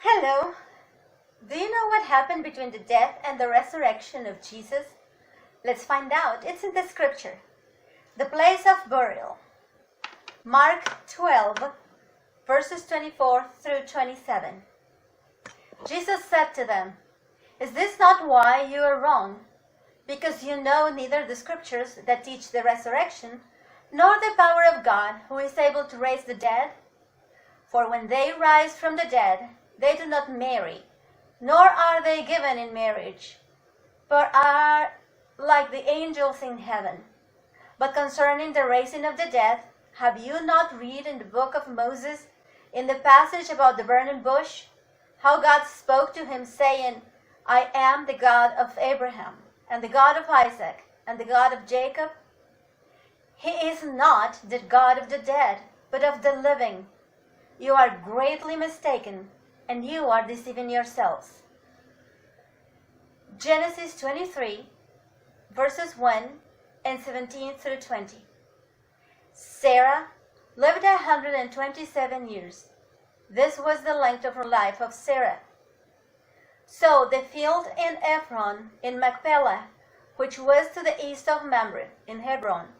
Hello. Do you know what happened between the death and the resurrection of Jesus? Let's find out. It's in the scripture. The place of burial. Mark 12, verses 24 through 27. Jesus said to them, "Is this not why you are wrong? Because you know neither the scriptures that teach the resurrection, nor the power of God who is able to raise the dead? For when they rise from the dead, they do not marry, nor are they given in marriage, but are like the angels in heaven. But concerning the raising of the dead, have you not read in the book of Moses, in the passage about the burning bush, how God spoke to him, saying, 'I am the God of Abraham, and the God of Isaac, and the God of Jacob'? He is not the God of the dead, but of the living. You are greatly mistaken, and you are deceiving yourselves." Genesis 23, verses 1 and 17 through 20. Sarah lived 127 years. This was the length of her life of Sarah. So the field in Ephron in Machpelah, which was to the east of Mamre in Hebron,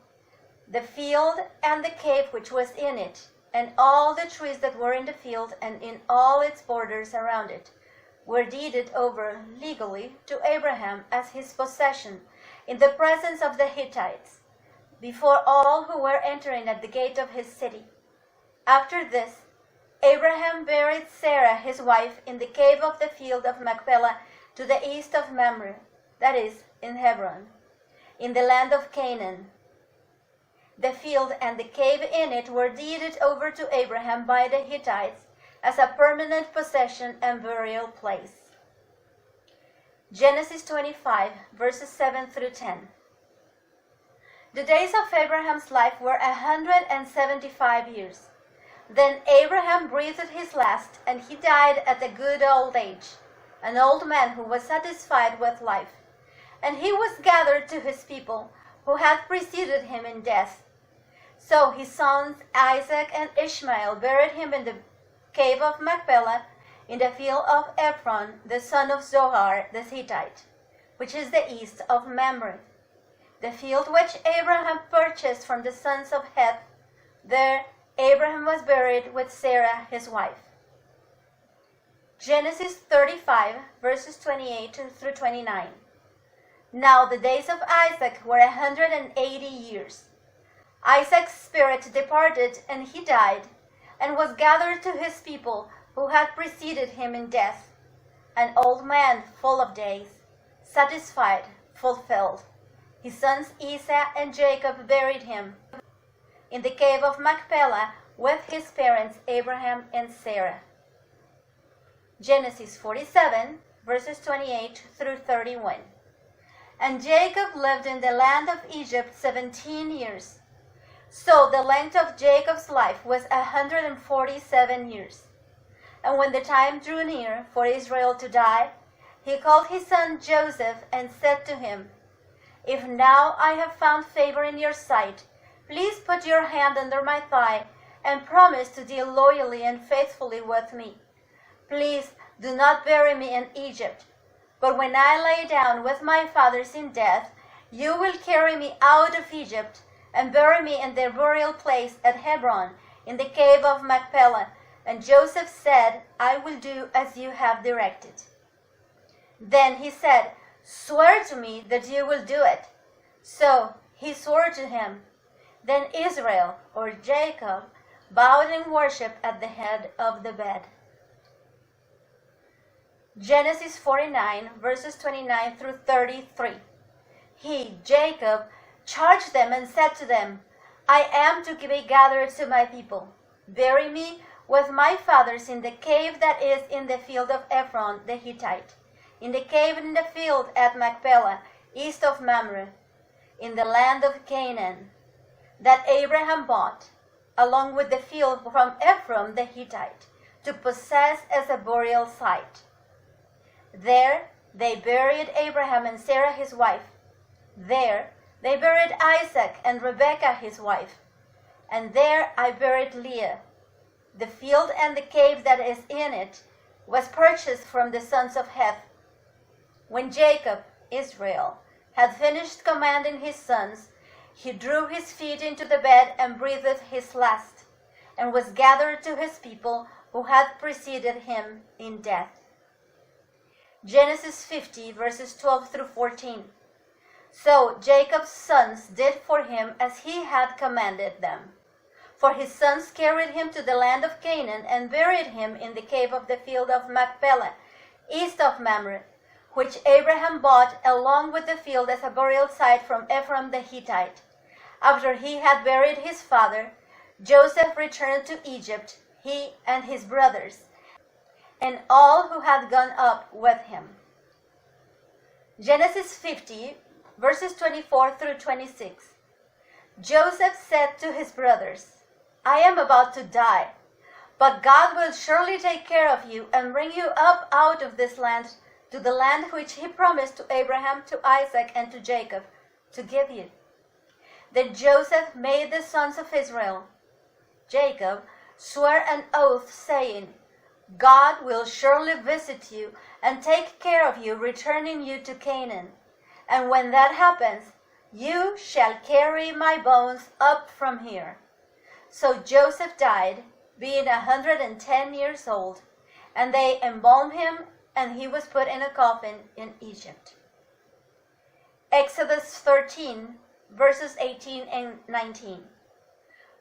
the field and the cave which was in it, and all the trees that were in the field and in all its borders around it, were deeded over legally to Abraham as his possession in the presence of the Hittites, before all who were entering at the gate of his city. After this, Abraham buried Sarah his wife in the cave of the field of Machpelah to the east of Mamre, that is, in Hebron, in the land of Canaan. The field and the cave in it were deeded over to Abraham by the Hittites as a permanent possession and burial place. Genesis 25, verses 7 through 10. The days of Abraham's life were 175 years. Then Abraham breathed his last, and he died at a good old age, an old man who was satisfied with life. And he was gathered to his people, who had preceded him in death. So his sons Isaac and Ishmael buried him in the cave of Machpelah, in the field of Ephron, the son of Zohar the Hittite, which is the east of Mamre, the field which Abraham purchased from the sons of Heth. There Abraham was buried with Sarah his wife. Genesis 35, verses 28 through 29. Now the days of Isaac were 180 years. Isaac's spirit departed, and he died, and was gathered to his people who had preceded him in death, an old man full of days, satisfied, fulfilled. His sons Esau and Jacob buried him in the cave of Machpelah with his parents Abraham and Sarah. Genesis 47, verses 28 through 31. And Jacob lived in the land of Egypt 17 years. So the length of Jacob's life was 147 years. And when the time drew near for Israel to die, he called his son Joseph and said to him, "If now I have found favor in your sight, please put your hand under my thigh and promise to deal loyally and faithfully with me. Please do not bury me in Egypt, but when I lay down with my fathers in death, you will carry me out of Egypt and bury me in their burial place at Hebron, in the cave of Machpelah." And Joseph said, "I will do as you have directed." Then he said, "Swear to me that you will do it." So he swore to him. Then Israel, or Jacob, bowed in worship at the head of the bed. Genesis 49, verses 29 through 33. He, Jacob, charged them and said to them, "I am to be gathered to my people. Bury me with my fathers in the cave that is in the field of Ephron the Hittite, in the cave in the field at Machpelah, east of Mamre, in the land of Canaan, that Abraham bought, along with the field from Ephron the Hittite, to possess as a burial site. There they buried Abraham and Sarah his wife. There they buried Isaac and Rebekah his wife. And there I buried Leah. The field and the cave that is in it, was purchased from the sons of Heth. When Jacob, Israel, had finished commanding his sons, he drew his feet into the bed and breathed his last, and was gathered to his people who had preceded him in death. Genesis 50, verses 12 through 14. So Jacob's sons did for him as he had commanded them. For his sons carried him to the land of Canaan and buried him in the cave of the field of Machpelah, east of Mamre, which Abraham bought along with the field as a burial site from Ephraim the Hittite. After he had buried his father, Joseph returned to Egypt, he and his brothers, and all who had gone up with him. Genesis 50, verses 24 through 26. Joseph said to his brothers, I am about to die, but God will surely take care of you and bring you up out of this land to the land which he promised to Abraham, to Isaac, and to Jacob to give you. Then Joseph made the sons of Israel, Jacob, swear an oath, saying, God will surely visit you and take care of you, returning you to Canaan. And when that happens, you shall carry my bones up from here. So Joseph died, being 110 years old, and they embalmed him, and he was put in a coffin in Egypt. Exodus 13, verses 18 and 19.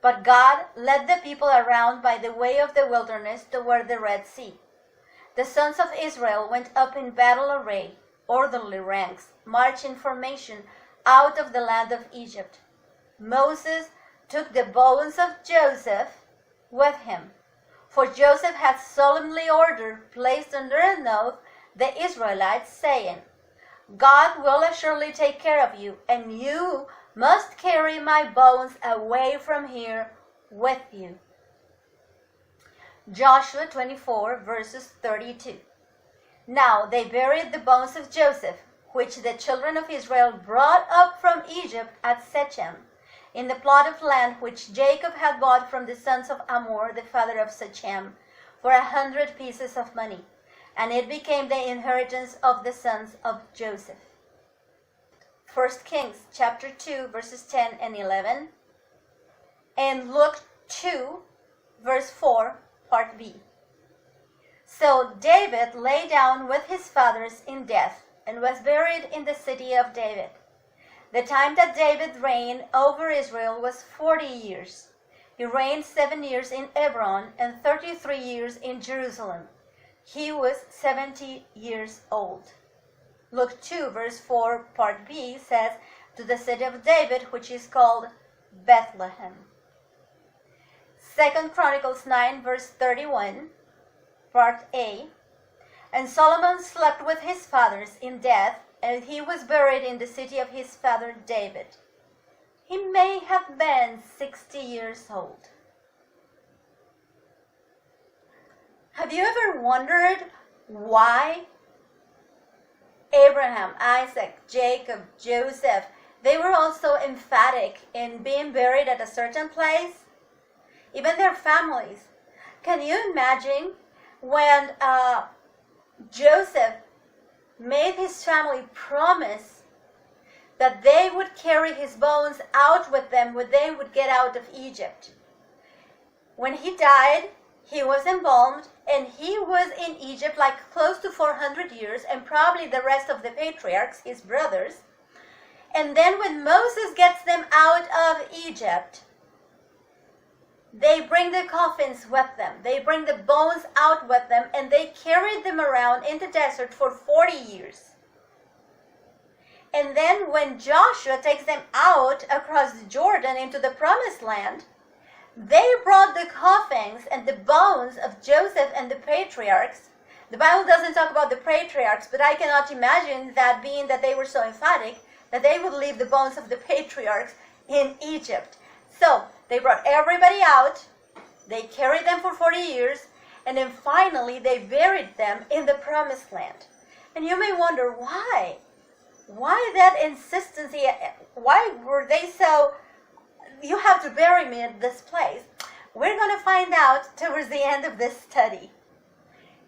But God led the people around by the way of the wilderness toward the Red Sea. The sons of Israel went up in battle array, orderly ranks, march in formation, out of the land of Egypt. Moses took the bones of Joseph with him, for Joseph had solemnly ordered, placed under an oath, the Israelites, saying, God will assuredly take care of you, and you must carry my bones away from here with you. Joshua 24, verses 32. Now they buried the bones of Joseph, which the children of Israel brought up from Egypt at Shechem, in the plot of land which Jacob had bought from the sons of Hamor, the father of Shechem, for 100 pieces of money. And it became the inheritance of the sons of Joseph. 1 Kings chapter 2, verses 10 and 11. And Luke 2, verse 4, part B. So David lay down with his fathers in death, and was buried in the city of David. The time that David reigned over Israel was 40 years. He reigned 7 years in Hebron and 33 years in Jerusalem. He was 70 years old. Luke 2, verse 4, part B says, to the city of David, which is called Bethlehem. 2 Chronicles 9, verse 31, part A. And Solomon slept with his fathers in death, and he was buried in the city of his father David. He may have been 60 years old. Have you ever wondered why Abraham, Isaac, Jacob, Joseph, they were all so emphatic in being buried at a certain place? Even their families. Can you imagine when Joseph made his family promise that they would carry his bones out with them when they would get out of Egypt? When he died, he was embalmed, and he was in Egypt like close to 400 years, and probably the rest of the patriarchs, his brothers. And then when Moses gets them out of Egypt, they bring the coffins with them. They bring the bones out with them, and they carried them around in the desert for 40 years. And then when Joshua takes them out across the Jordan into the promised land, they brought the coffins and the bones of Joseph and the patriarchs. The Bible doesn't talk about the patriarchs, but I cannot imagine that, being that they were so emphatic, that they would leave the bones of the patriarchs in Egypt. So they brought everybody out, they carried them for 40 years, and then finally they buried them in the promised land. And you may wonder, why? Why that insistency? Why were they so, you have to bury me at this place? We're going to find out towards the end of this study.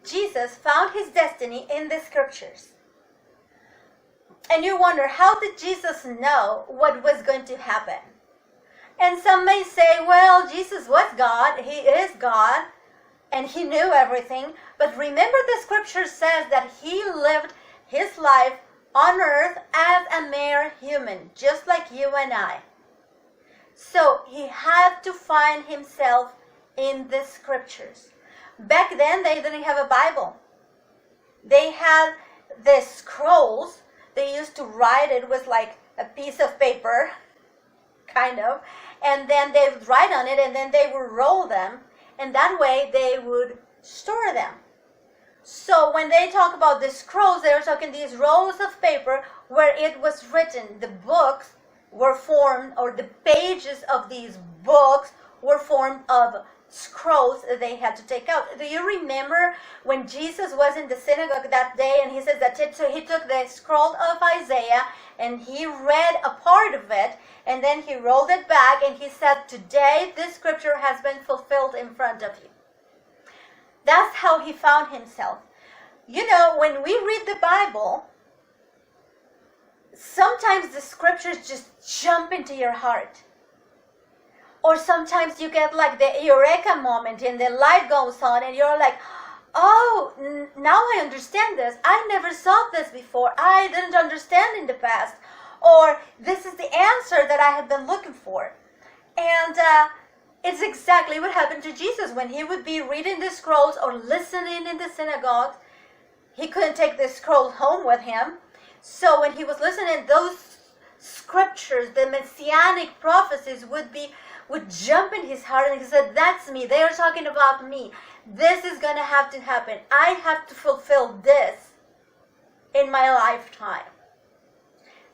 Jesus found his destiny in the scriptures. And you wonder, how did Jesus know what was going to happen? And some may say, well, Jesus was God, he is God, and he knew everything. But remember, the scripture says that he lived his life on earth as a mere human, just like you and I. So he had to find himself in the scriptures. Back then, they didn't have a Bible. They had the scrolls. They used to write. It was like a piece of paper, kind of. And then they would write on it, and then they would roll them. And that way, they would store them. So when they talk about the scrolls, they're talking these rolls of paper where it was written. The books were formed, or the pages of these books were formed of scrolls that they had to take out. Do you remember when Jesus was in the synagogue that day, and he says that so he took the scroll of Isaiah and he read a part of it, and then he rolled it back and he said, today this scripture has been fulfilled in front of you. That's how he found himself. You know, when we read the Bible, sometimes the scriptures just jump into your heart. Or sometimes you get like the eureka moment and the light goes on and you're like, oh, now I understand this. I never saw this before. I didn't understand in the past. Or this is the answer that I have been looking for. And it's exactly what happened to Jesus when he would be reading the scrolls or listening in the synagogue. He couldn't take the scroll home with him. So when he was listening, those scriptures, the messianic prophecies would jump in his heart, and he said, that's me. They are talking about me. This is going to have to happen. I have to fulfill this in my lifetime.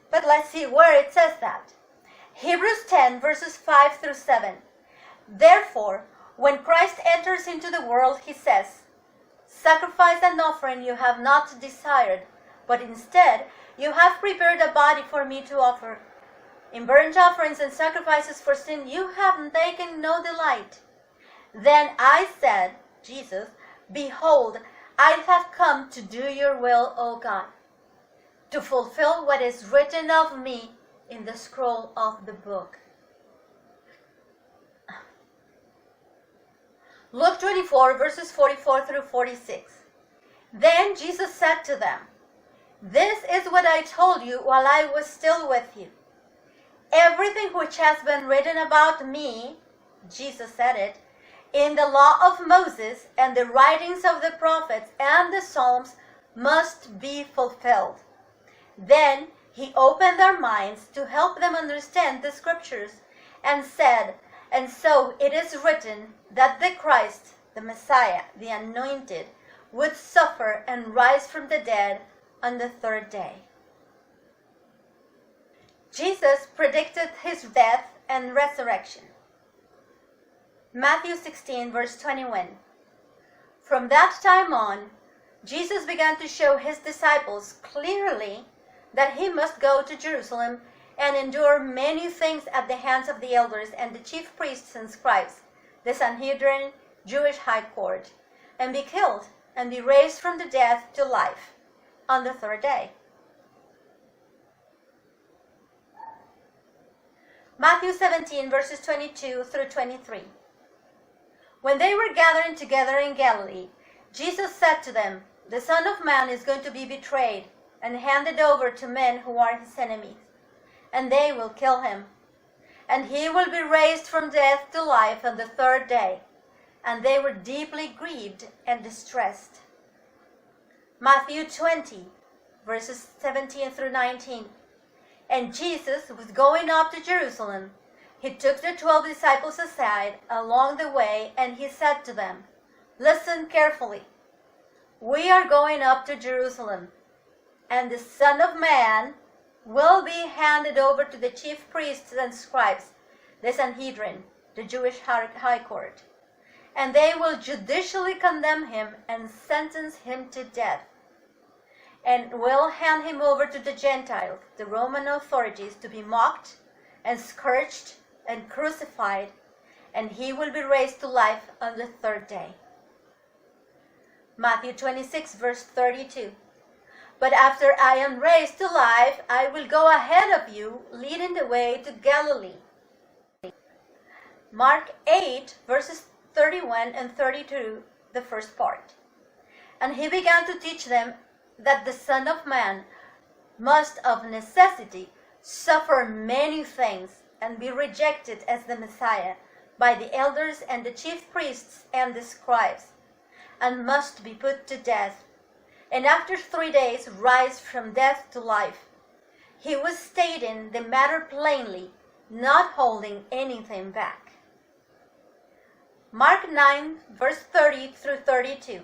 But let's see where it says that. Hebrews 10 verses 5 through 7. Therefore, when Christ enters into the world, he says, sacrifice and offering you have not desired, but instead you have prepared a body for me to offer. In burnt offerings and sacrifices for sin you have taken no delight. Then I said, Jesus, behold, I have come to do your will, O God, to fulfill what is written of me in the scroll of the book. Luke 24 verses 44 through 46. Then Jesus said to them, this is what I told you while I was still with you. Everything which has been written about me, Jesus said it, in the law of Moses and the writings of the prophets and the Psalms must be fulfilled. Then he opened their minds to help them understand the scriptures and said, and so it is written that the Christ, the Messiah, the Anointed, would suffer and rise from the dead on the third day. Jesus predicted his death and resurrection. Matthew 16 verse 21. From that time on, Jesus began to show his disciples clearly that he must go to Jerusalem and endure many things at the hands of the elders and the chief priests and scribes, the Sanhedrin, Jewish high court, and be killed and be raised from the dead to life on the third day. Matthew 17 verses 22 through 23. When they were gathering together in Galilee, Jesus said to them, the Son of Man is going to be betrayed and handed over to men who are his enemies, and they will kill him. And he will be raised from death to life on the third day. And they were deeply grieved and distressed. Matthew 20, verses 17 through 19. And Jesus was going up to Jerusalem. He took the 12 disciples aside along the way, and he said to them, listen carefully. We are going up to Jerusalem, and the Son of Man will be handed over to the chief priests and scribes, the Sanhedrin, the Jewish high court. And they will judicially condemn him and sentence him to death, and will hand him over to the Gentiles, the Roman authorities, to be mocked and scourged and crucified, and he will be raised to life on the third day. Matthew 26, verse 32. But after I am raised to life, I will go ahead of you, leading the way to Galilee. Mark 8, verses 31 and 32, the first part. And he began to teach them that the Son of Man must of necessity suffer many things and be rejected as the Messiah by the elders and the chief priests and the scribes, and must be put to death, and after 3 days rise from death to life. He was stating the matter plainly, not holding anything back. Mark 9, verse 30 through 32.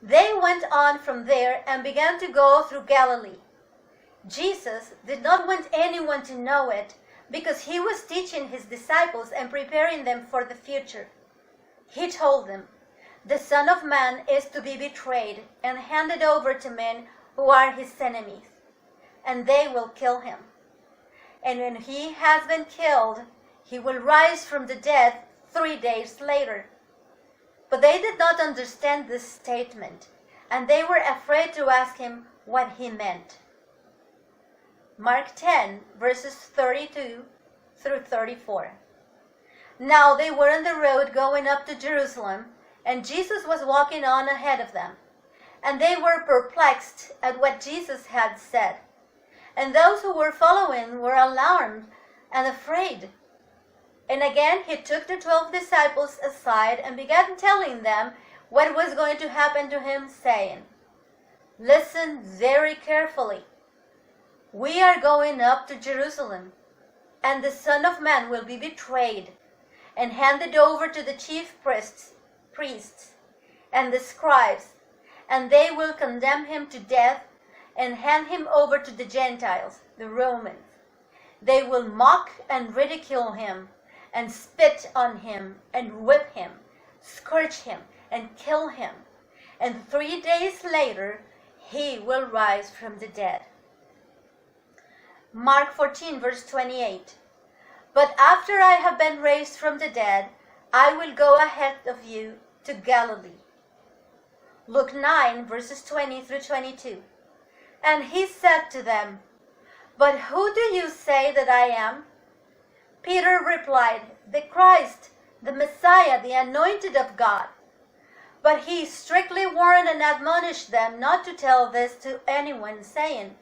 They went on from there and began to go through Galilee. Jesus did not want anyone to know it, because he was teaching his disciples and preparing them for the future. He told them, "The Son of Man is to be betrayed and handed over to men who are his enemies, and they will kill him. And when he has been killed, he will rise from the dead 3 days later." But they did not understand this statement, and they were afraid to ask him what he meant. Mark 10, verses 32 through 34. Now they were on the road going up to Jerusalem, and Jesus was walking on ahead of them. And they were perplexed at what Jesus had said. And those who were following were alarmed and afraid. And again he took the 12 disciples aside and began telling them what was going to happen to him, saying, "Listen very carefully. We are going up to Jerusalem, and the Son of Man will be betrayed and handed over to the chief priests and the scribes, and they will condemn him to death and hand him over to the Gentiles, the Romans. They will mock and ridicule him and spit on him and whip him, scourge him and kill him, and 3 days later he will rise from the dead." Mark 14, verse 28. "But after I have been raised from the dead, I will go ahead of you to Galilee." Luke 9, verses 20 through 22. "And he said to them, 'But who do you say that I am?' Peter replied, 'The Christ, the Messiah, the anointed of God.' But he strictly warned and admonished them not to tell this to anyone, saying,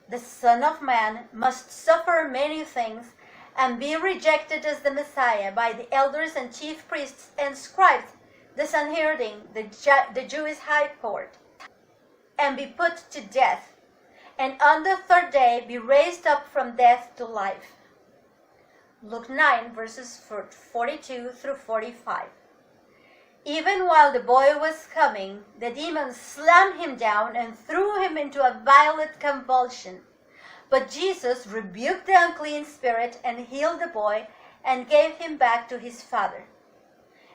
'The Son of Man must suffer many things and be rejected as the Messiah by the elders and chief priests and scribes, the Sanhedrin, the Jewish high court, and be put to death, and on the 3rd day be raised up from death to life.'" Luke 9, verses 42 through 45. Even while the boy was coming, the demons slammed him down and threw him into a violent convulsion. But Jesus rebuked the unclean spirit and healed the boy and gave him back to his father.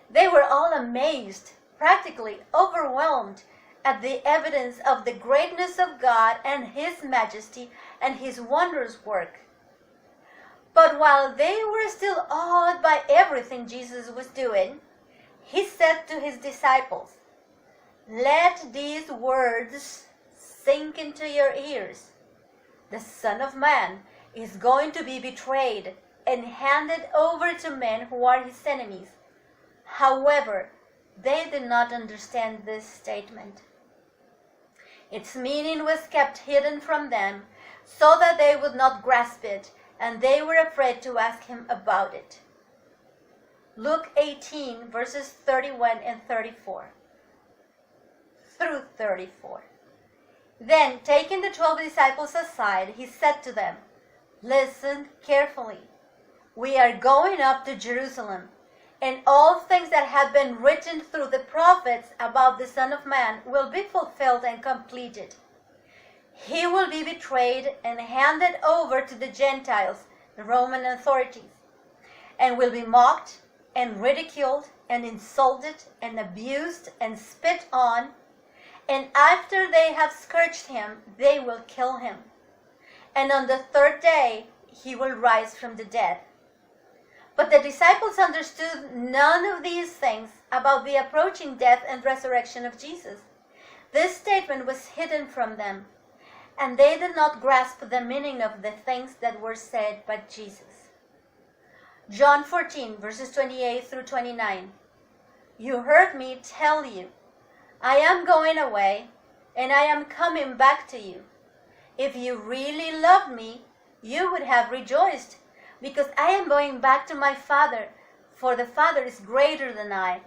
They were all amazed, practically overwhelmed, at the evidence of the greatness of God and his majesty and his wondrous work. But while they were still awed by everything Jesus was doing, he said to his disciples, "Let these words sink into your ears. The Son of Man is going to be betrayed and handed over to men who are his enemies." However, they did not understand this statement. Its meaning was kept hidden from them so that they would not grasp it, and they were afraid to ask him about it. Luke 18, verses 31 and 34 through 34. Then, taking the 12 disciples aside, he said to them, "Listen carefully. We are going up to Jerusalem, and all things that have been written through the prophets about the Son of Man will be fulfilled and completed. He will be betrayed and handed over to the Gentiles, the Roman authorities, and will be mocked and ridiculed and insulted and abused and spit on, and after they have scourged him, they will kill him. And on the 3rd day, he will rise from the dead." But the disciples understood none of these things about the approaching death and resurrection of Jesus. This statement was hidden from them, and they did not grasp the meaning of the things that were said by Jesus. John 14, verses 28 through 29. You heard me tell you, I am going away, and I am coming back to you. If you really loved me, you would have rejoiced, because I am going back to my Father, for the Father is greater than I.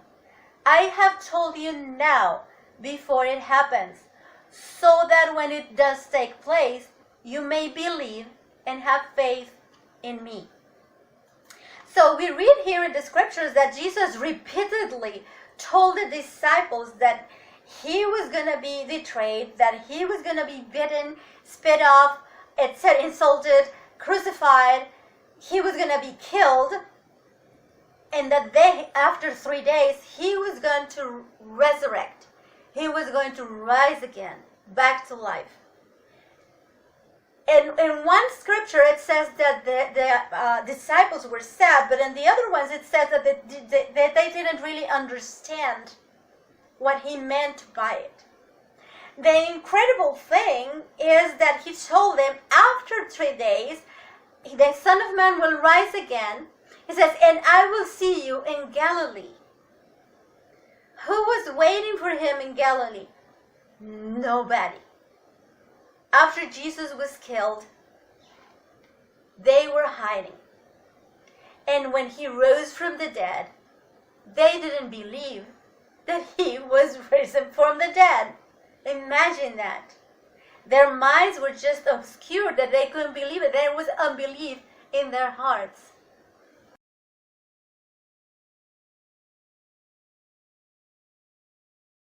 I have told you now, before it happens, so that when it does take place, you may believe and have faith in me. So we read here in the scriptures that Jesus repeatedly told the disciples that he was going to be betrayed, that he was going to be beaten, spit off, etc., insulted, crucified, he was going to be killed, and that after 3 days, he was going to resurrect. He was going to rise again, back to life. In one scripture, it says that the disciples were sad, but in the other ones, it says that they didn't really understand what he meant by it. The incredible thing is that he told them after 3 days, the Son of Man will rise again. He says, and I will see you in Galilee. Who was waiting for him in Galilee? Nobody. After Jesus was killed, they were hiding. And when he rose from the dead, they didn't believe that he was risen from the dead. Imagine that. Their minds were just obscured, that they couldn't believe it. There was unbelief in their hearts.